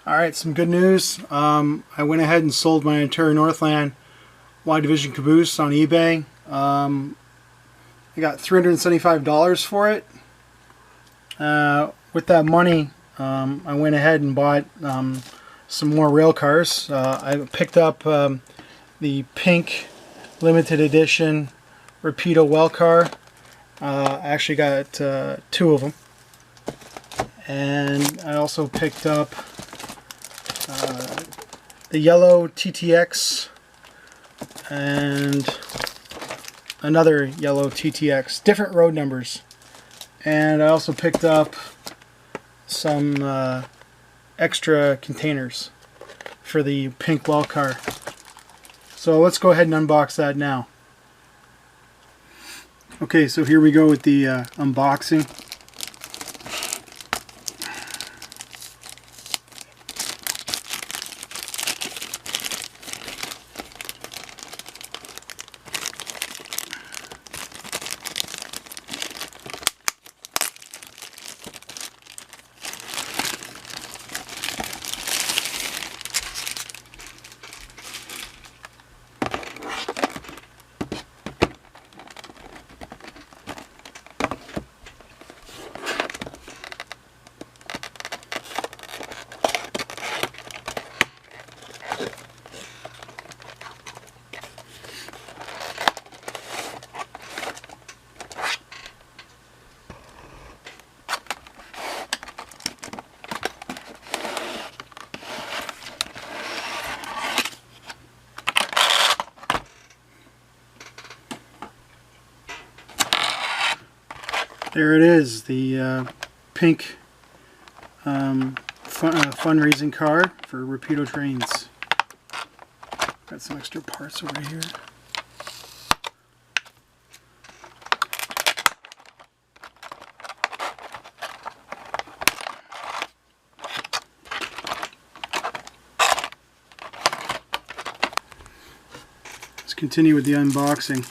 Alright, some good news. I went ahead and sold my entire Northland Y Division caboose on eBay. I got $375 for it. With that money, I went ahead and bought some more rail cars. I picked up the pink limited edition Rapido well car. I actually got two of them. And I also picked up the yellow TTX and another yellow TTX, different road numbers. And I also picked up some extra containers for the pink well car. So let's go ahead and unbox that now. Okay, so here we go with the unboxing. There it is, the pink fundraising car for Rapido trains. Got some extra parts over here. Let's continue with the unboxing.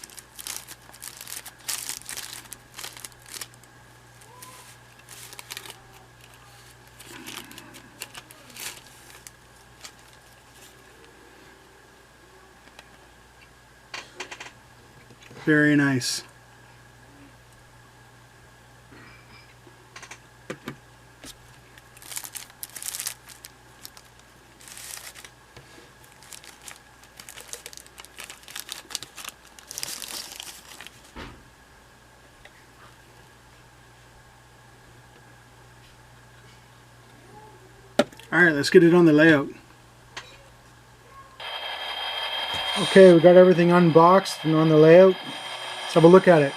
Very nice. Alright, let's get it on the layout. Okay, we got everything unboxed and on the layout. Let's have a look at it.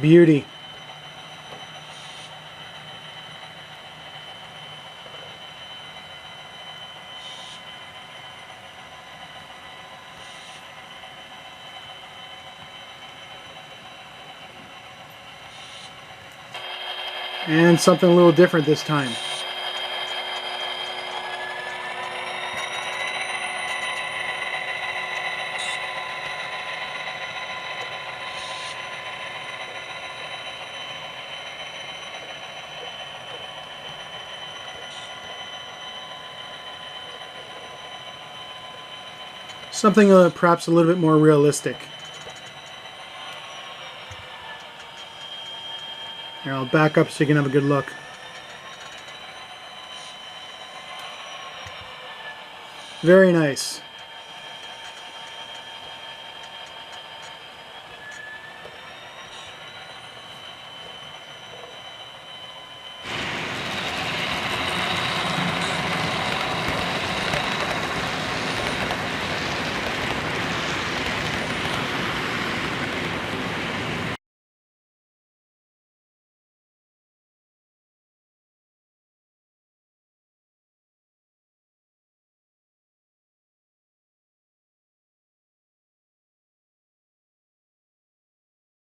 Beauty. And something a little different this time. Something perhaps a little bit more realistic. Here, I'll back up so you can have a good look. Very nice.